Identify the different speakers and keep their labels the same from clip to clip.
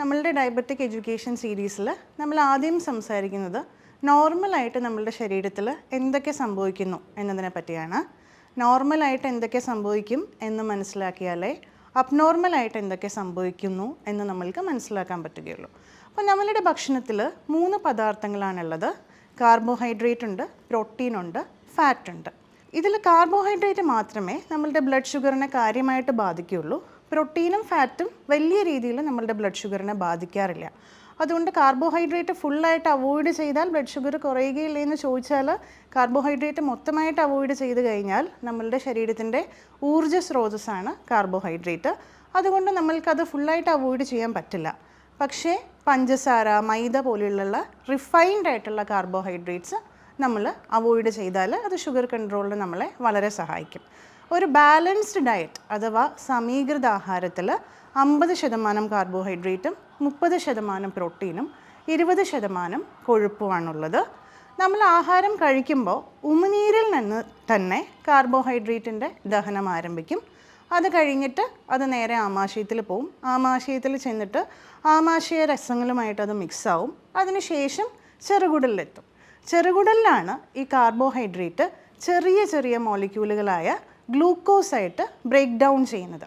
Speaker 1: നമ്മളുടെ diabetic education സീരീസിൽ നമ്മൾ ആദ്യം സംസാരിക്കുന്നത് നോർമലായിട്ട് നമ്മളുടെ ശരീരത്തിൽ എന്തൊക്കെ സംഭവിക്കുന്നു എന്നതിനെ പറ്റിയാണ്. നോർമലായിട്ട് എന്തൊക്കെ സംഭവിക്കും എന്ന് മനസ്സിലാക്കിയാലേ അബ്നോർമലായിട്ട് എന്തൊക്കെ സംഭവിക്കുന്നു എന്ന് നമ്മൾക്ക് മനസ്സിലാക്കാൻ പറ്റുകയുള്ളൂ. അപ്പോൾ നമ്മളുടെ ഭക്ഷണത്തിൽ 3 പദാർത്ഥങ്ങളാണുള്ളത്. കാർബോഹൈഡ്രേറ്റ് ഉണ്ട്, പ്രോട്ടീൻ ഉണ്ട്, ഫാറ്റ് ഉണ്ട്. ഇതിൽ കാർബോഹൈഡ്രേറ്റ് മാത്രമേ നമ്മളുടെ ബ്ലഡ് ഷുഗറിനെ കാര്യമായിട്ട് ബാധിക്കുകയുള്ളൂ. പ്രോട്ടീനും ഫാറ്റും വലിയ രീതിയിൽ നമ്മളുടെ ബ്ലഡ് ഷുഗറിനെ ബാധിക്കാറില്ല. അതുകൊണ്ട് കാർബോഹൈഡ്രേറ്റ് ഫുള്ളായിട്ട് അവോയ്ഡ് ചെയ്താൽ ബ്ലഡ് ഷുഗർ കുറയുകയില്ലേ എന്ന് ചോദിച്ചാൽ, കാർബോഹൈഡ്രേറ്റ് മൊത്തമായിട്ട് അവോയ്ഡ് ചെയ്ത് കഴിഞ്ഞാൽ നമ്മളുടെ ശരീരത്തിൻ്റെ ഊർജ്ജ സ്രോതസ്സാണ് കാർബോഹൈഡ്രേറ്റ്. അതുകൊണ്ട് നമ്മൾക്കത് ഫുള്ളായിട്ട് അവോയ്ഡ് ചെയ്യാൻ പറ്റില്ല. പക്ഷേ പഞ്ചസാര, മൈദ പോലെയുള്ള റിഫൈൻഡ് ആയിട്ടുള്ള കാർബോഹൈഡ്രേറ്റ്സ് നമ്മൾ അവോയ്ഡ് ചെയ്താൽ അത് ഷുഗർ കൺട്രോളിൽ നമ്മളെ വളരെ സഹായിക്കും. ഒരു ബാലൻസ്ഡ് ഡയറ്റ് അഥവാ സമീകൃത ആഹാരത്തിൽ 50% കാർബോഹൈഡ്രേറ്റും 30% പ്രോട്ടീനും 20% കൊഴുപ്പുമാണുള്ളത്. നമ്മൾ ആഹാരം കഴിക്കുമ്പോൾ ഉമിനീരിൽ നിന്ന് തന്നെ കാർബോഹൈഡ്രേറ്റിൻ്റെ ദഹനം ആരംഭിക്കും. അത് കഴിഞ്ഞിട്ട് അത് നേരെ ആമാശയത്തിൽ പോവും. ആമാശയത്തിൽ ചെന്നിട്ട് ആമാശയ രസങ്ങളുമായിട്ട് അത് മിക്സാവും. അതിനുശേഷം ചെറുകുടലിലെത്തും. ചെറുകുടലിലാണ് ഈ കാർബോഹൈഡ്രേറ്റ് ചെറിയ ചെറിയ മോളിക്യൂളുകളായ ഗ്ലൂക്കോസായിട്ട് ബ്രേക്ക് ഡൗൺ ചെയ്യുന്നത്.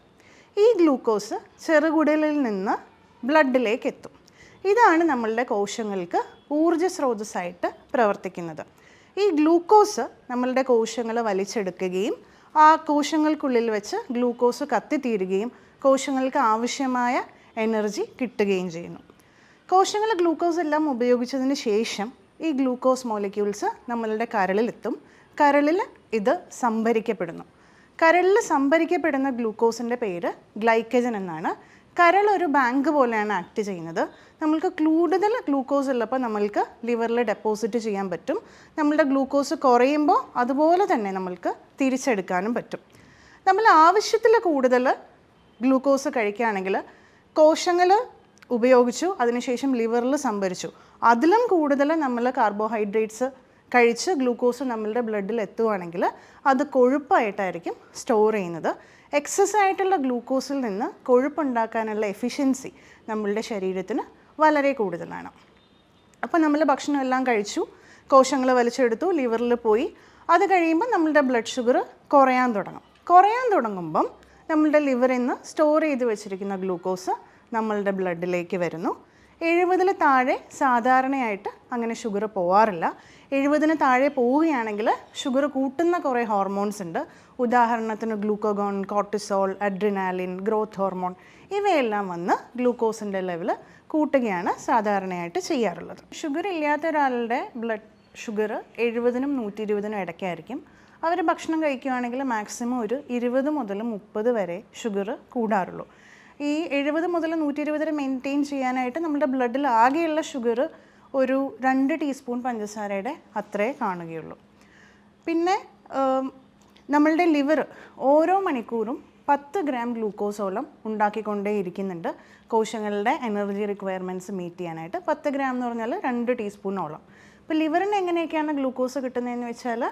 Speaker 1: ഈ ഗ്ലൂക്കോസ് ചെറുകുടലിൽ നിന്ന് ബ്ലഡിലേക്ക് എത്തും. ഇതാണ് നമ്മളുടെ കോശങ്ങൾക്ക് ഊർജ്ജ സ്രോതസ്സായിട്ട് പ്രവർത്തിക്കുന്നത്. ഈ ഗ്ലൂക്കോസ് നമ്മളുടെ കോശങ്ങൾ വലിച്ചെടുക്കുകയും ആ കോശങ്ങൾക്കുള്ളിൽ വെച്ച് ഗ്ലൂക്കോസ് കത്തിത്തീരുകയും കോശങ്ങൾക്ക് ആവശ്യമായ എനർജി കിട്ടുകയും ചെയ്യുന്നു. കോശങ്ങൾ ഗ്ലൂക്കോസ് എല്ലാം ഉപയോഗിച്ചതിന് ശേഷം ഈ ഗ്ലൂക്കോസ് മോളിക്യൂൾസ് നമ്മളുടെ കരളിലെത്തും. കരളിൽ ഇത് സംഭരിക്കപ്പെടുന്നു. കരളിൽ സംഭരിക്കപ്പെടുന്ന ഗ്ലൂക്കോസിൻ്റെ പേര് ഗ്ലൈക്കജൻ എന്നാണ്. കരൾ ഒരു ബാങ്ക് പോലെയാണ് ആക്ട് ചെയ്യുന്നത്. നമ്മൾക്ക് കൂടുതൽ ഗ്ലൂക്കോസ് ഉള്ളപ്പോൾ നമ്മൾക്ക് ലിവറിൽ ഡെപ്പോസിറ്റ് ചെയ്യാൻ പറ്റും. നമ്മളുടെ ഗ്ലൂക്കോസ് കുറയുമ്പോൾ അതുപോലെ തന്നെ നമ്മൾക്ക് തിരിച്ചെടുക്കാനും പറ്റും. നമ്മൾ ആവശ്യത്തിൽ കൂടുതൽ ഗ്ലൂക്കോസ് കഴിക്കുകയാണെങ്കിൽ കോശങ്ങൾ ഉപയോഗിച്ചു, അതിനുശേഷം ലിവറിൽ സംഭരിച്ചു. അതിലും കൂടുതൽ നമ്മൾ കാർബോഹൈഡ്രേറ്റ്സ് കഴിച്ച് ഗ്ലൂക്കോസ് നമ്മളുടെ ബ്ലഡിൽ എത്തുകയാണെങ്കിൽ അത് കൊഴുപ്പായിട്ടായിരിക്കും സ്റ്റോർ ചെയ്യുന്നത്. എക്സസ് ആയിട്ടുള്ള ഗ്ലൂക്കോസിൽ നിന്ന് കൊഴുപ്പുണ്ടാക്കാനുള്ള എഫിഷ്യൻസി നമ്മളുടെ ശരീരത്തിന് വളരെ കൂടുതലാണ്. അപ്പോൾ നമ്മൾ ഭക്ഷണം എല്ലാം കഴിച്ചു, കോശങ്ങൾ വലിച്ചെടുത്തു, ലിവറിൽ പോയി. അത് കഴിയുമ്പോൾ നമ്മളുടെ ബ്ലഡ് ഷുഗർ കുറയാൻ തുടങ്ങുമ്പം നമ്മളുടെ ലിവറിൽ നിന്ന് സ്റ്റോർ ചെയ്ത് വെച്ചിരിക്കുന്ന ഗ്ലൂക്കോസ് നമ്മളുടെ ബ്ലഡിലേക്ക് വരുന്നു. 70 താഴെ സാധാരണയായിട്ട് അങ്ങനെ ഷുഗർ പോവാറില്ല. 70 താഴെ പോവുകയാണെങ്കിൽ ഷുഗർ കൂട്ടുന്ന കുറേ ഹോർമോൺസ് ഉണ്ട്. ഉദാഹരണത്തിന് glucagon, cortisol, adrenaline, growth hormone ഇവയെല്ലാം വന്ന് ഗ്ലൂക്കോസിൻ്റെ ലെവൽ കൂട്ടുകയാണ് സാധാരണയായിട്ട് ചെയ്യാറുള്ളത്. ഷുഗർ ഇല്ലാത്ത ഒരാളുടെ ബ്ലഡ് ഷുഗർ 70-നും 120-നും ഇടയ്ക്കായിരിക്കും. അവർ ഭക്ഷണം കഴിക്കുകയാണെങ്കിൽ മാക്സിമം ഒരു 20 മുതൽ 30 വരെ ഷുഗർ കൂടാറുള്ളൂ. ഈ 70 മുതൽ 120 വരെ മെയിൻറ്റെയിൻ ചെയ്യാനായിട്ട് നമ്മുടെ ബ്ലഡിൽ ആകെയുള്ള ഷുഗർ ഒരു 2 ടീസ്പൂൺ പഞ്ചസാരയുടെ അത്രേ കാണുകയുള്ളൂ. പിന്നെ നമ്മളുടെ ലിവർ ഓരോ മണിക്കൂറും 10 ഗ്രാം ഗ്ലൂക്കോസോളം ഉണ്ടാക്കിക്കൊണ്ടേ ഇരിക്കുന്നുണ്ട് കോശങ്ങളുടെ എനർജി റിക്വയർമെൻറ്റ്സ് മീറ്റ് ചെയ്യാനായിട്ട്. 10 ഗ്രാം എന്ന് പറഞ്ഞാൽ 2 ടീസ്പൂണോളം. അപ്പോൾ ലിവറിന് എങ്ങനെയൊക്കെയാണ് ഗ്ലൂക്കോസ് കിട്ടുന്നതെന്ന് വെച്ചാൽ,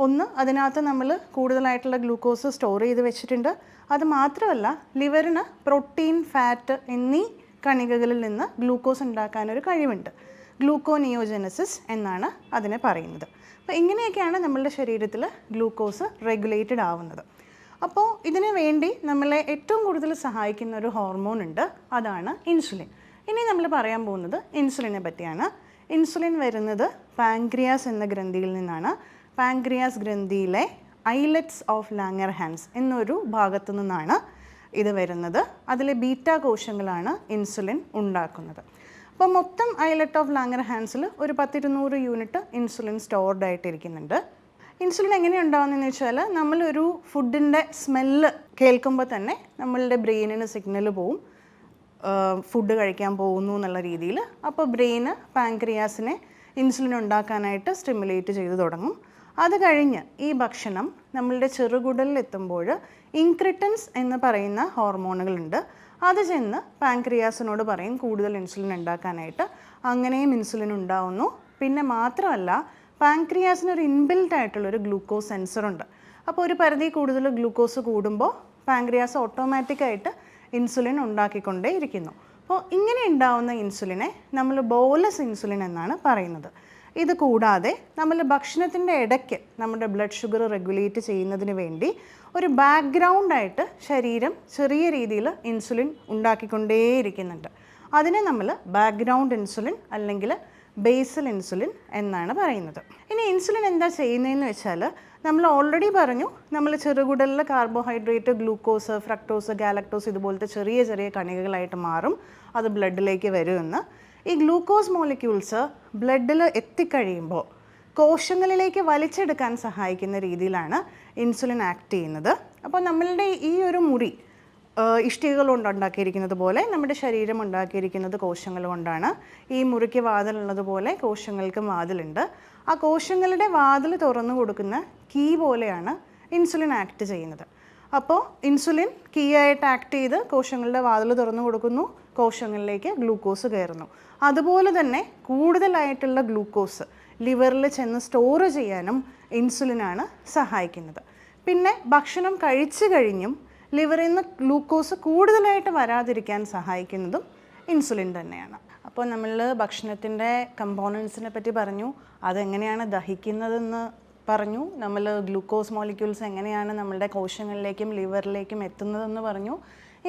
Speaker 1: ഒന്ന്, അതിനകത്ത് നമ്മൾ കൂടുതലായിട്ടുള്ള ഗ്ലൂക്കോസ് സ്റ്റോർ ചെയ്ത് വെച്ചിട്ടുണ്ട്. അത് മാത്രമല്ല, ലിവറിന് പ്രോട്ടീൻ, ഫാറ്റ് എന്നീ കണികകളിൽ നിന്ന് ഗ്ലൂക്കോസ് ഉണ്ടാക്കാനൊരു കഴിവുണ്ട്. ഗ്ലൂക്കോനിയോജനസിസ് എന്നാണ് അതിനെ പറയുന്നത്. അപ്പോൾ ഇങ്ങനെയൊക്കെയാണ് നമ്മളുടെ ശരീരത്തിൽ ഗ്ലൂക്കോസ് റെഗുലേറ്റഡ് ആവുന്നത്. അപ്പോൾ ഇതിനു വേണ്ടി നമ്മളെ ഏറ്റവും കൂടുതൽ സഹായിക്കുന്ന ഒരു ഹോർമോൺ ഉണ്ട്, അതാണ് ഇൻസുലിൻ. ഇനി നമ്മൾ പറയാൻ പോകുന്നത് ഇൻസുലിനെ പറ്റിയാണ്. ഇൻസുലിൻ വരുന്നത് പാൻക്രിയാസ് എന്ന ഗ്രന്ഥിയിൽ നിന്നാണ്. പാൻക്രിയാസ് ഗ്രന്ഥിയിലെ ഐലറ്റ്സ് ഓഫ് ലാംഗർഹാൻസ് എന്നൊരു ഭാഗത്തു നിന്നാണ് ഇത് വരുന്നത്. അതിലെ ബീറ്റാ കോശങ്ങളാണ് ഇൻസുലിൻ ഉണ്ടാക്കുന്നത്. അപ്പോൾ മൊത്തം ഐലറ്റ് ഓഫ് ലാംഗർഹാൻസിൽ ഒരു 10-200 യൂണിറ്റ് ഇൻസുലിൻ സ്റ്റോർഡ് ആയിട്ടിരിക്കുന്നുണ്ട്. ഇൻസുലിൻ എങ്ങനെ ഉണ്ടാകുന്നതെന്ന് വെച്ചാൽ, നമ്മളൊരു ഫുഡിൻ്റെ സ്മെല്ല് കേൾക്കുമ്പോൾ തന്നെ നമ്മളുടെ ബ്രെയിനിന് സിഗ്നൽ പോവും, ഫുഡ് കഴിക്കാൻ പോകുന്നു എന്നുള്ള രീതിയിൽ. അപ്പോൾ ബ്രെയിന് പാൻക്രിയാസിനെ ഇൻസുലിൻ ഉണ്ടാക്കാനായിട്ട് സ്റ്റിമുലേറ്റ് ചെയ്ത് തുടങ്ങും. അത് കഴിഞ്ഞ് ഈ ഭക്ഷണം നമ്മളുടെ ചെറുകുടലിൽ എത്തുമ്പോൾ ഇൻക്രിറ്റൻസ് എന്ന് പറയുന്ന ഹോർമോണുകളുണ്ട്. അത് ചെന്ന് പാൻക്രിയാസിനോട് പറയും കൂടുതൽ ഇൻസുലിൻ ഉണ്ടാക്കാനായിട്ട്. അങ്ങനെയും ഇൻസുലിൻ ഉണ്ടാവുന്നു. പിന്നെ മാത്രമല്ല, പാൻക്രിയാസിനൊരു ഇൻബിൽറ്റ് ആയിട്ടുള്ളൊരു ഗ്ലൂക്കോസ് സെൻസറുണ്ട്. അപ്പോൾ ഒരു പരിധി കൂടുതൽ ഗ്ലൂക്കോസ് കൂടുമ്പോൾ പാൻക്രിയാസ് ഓട്ടോമാറ്റിക്കായിട്ട് ഇൻസുലിൻ ഉണ്ടാക്കിക്കൊണ്ടേ ഇരിക്കുന്നു. അപ്പോൾ ഇങ്ങനെ ഉണ്ടാവുന്ന ഇൻസുലിനെ നമ്മൾ ബോലസ് ഇൻസുലിൻ എന്നാണ് പറയുന്നത്. ഇത് കൂടാതെ നമ്മൾ ഭക്ഷണത്തിൻ്റെ ഇടയ്ക്ക് നമ്മുടെ ബ്ലഡ് ഷുഗർ റെഗുലേറ്റ് ചെയ്യുന്നതിന് വേണ്ടി ഒരു ബാക്ക്ഗ്രൗണ്ടായിട്ട് ശരീരം ചെറിയ രീതിയിൽ ഇൻസുലിൻ ഉണ്ടാക്കിക്കൊണ്ടേയിരിക്കുന്നുണ്ട്. അതിനെ നമ്മൾ ബാക്ക്ഗ്രൗണ്ട് ഇൻസുലിൻ അല്ലെങ്കിൽ ബേസൽ ഇൻസുലിൻ എന്നാണ് പറയുന്നത്. ഇനി ഇൻസുലിൻ എന്താ ചെയ്യുന്നതെന്ന് വെച്ചാൽ നമ്മൾ ഓൾറെഡി പറഞ്ഞു, നമ്മൾ ചെറുകുടലിൽ കാർബോഹൈഡ്രേറ്റ്, ഗ്ലൂക്കോസ്, ഫ്രക്ടോസ്, ഗാലക്ടോസ് ഇതുപോലത്തെ ചെറിയ ചെറിയ കണികകളായിട്ട് മാറും, അത് ബ്ലഡിലേക്ക് വരുമെന്ന്. ഈ ഗ്ലൂക്കോസ് മോളിക്യൂൾസ് ബ്ലഡിൽ എത്തിക്കഴിയുമ്പോൾ കോശങ്ങളിലേക്ക് വലിച്ചെടുക്കാൻ സഹായിക്കുന്ന രീതിയിലാണ് ഇൻസുലിൻ ആക്ട് ചെയ്യുന്നത്. അപ്പോൾ നമ്മളുടെ ഈ ഒരു മുറി ഇഷ്ടികകൾ കൊണ്ട് ഉണ്ടാക്കിയിരിക്കുന്നത് പോലെ നമ്മുടെ ശരീരം ഉണ്ടാക്കിയിരിക്കുന്നത് കോശങ്ങൾ കൊണ്ടാണ്. ഈ മുറിക്ക് വാതിലുള്ളതുപോലെ കോശങ്ങൾക്കും വാതിലുണ്ട്. ആ കോശങ്ങളുടെ വാതിൽ തുറന്നു കൊടുക്കുന്ന കീ പോലെയാണ് ഇൻസുലിൻ ആക്ട് ചെയ്യുന്നത്. അപ്പോൾ ഇൻസുലിൻ കീ ആയിട്ട് ആക്ട് ചെയ്ത് കോശങ്ങളുടെ വാതിൽ തുറന്നു കൊടുക്കുന്നു, കോശങ്ങളിലേക്ക് ഗ്ലൂക്കോസ് കയറുന്നു. അതുപോലെ തന്നെ കൂടുതലായിട്ടുള്ള ഗ്ലൂക്കോസ് ലിവറിൽ ചെന്ന് സ്റ്റോർ ചെയ്യാനും ഇൻസുലിനാണ് സഹായിക്കുന്നത്. പിന്നെ ഭക്ഷണം കഴിച്ചു കഴിഞ്ഞും ലിവറിൽ നിന്ന് ഗ്ലൂക്കോസ് കൂടുതലായിട്ട് വരാതിരിക്കാൻ സഹായിക്കുന്നതും ഇൻസുലിൻ തന്നെയാണ്. അപ്പോൾ നമ്മൾ ഭക്ഷണത്തിൻ്റെ കമ്പോണൻസിനെ പറ്റി പറഞ്ഞു, അതെങ്ങനെയാണ് ദഹിക്കുന്നതെന്ന് പറഞ്ഞു, നമ്മൾ ഗ്ലൂക്കോസ് മോളിക്യൂൾസ് എങ്ങനെയാണ് നമ്മളുടെ കോശങ്ങളിലേക്കും ലിവറിലേക്കും എത്തുന്നതെന്ന് പറഞ്ഞു,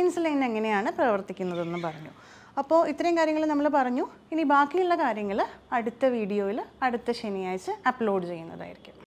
Speaker 1: ഇൻസുലിൻ എങ്ങനെയാണ് പ്രവർത്തിക്കുന്നതെന്ന് പറഞ്ഞു. അപ്പോൾ ഇത്രയും കാര്യങ്ങൾ നമ്മൾ പറഞ്ഞു. ഇനി ബാക്കിയുള്ള കാര്യങ്ങൾ അടുത്ത വീഡിയോയിൽ അടുത്ത ശനിയാഴ്ച അപ്ലോഡ് ചെയ്യുന്നതായിരിക്കും.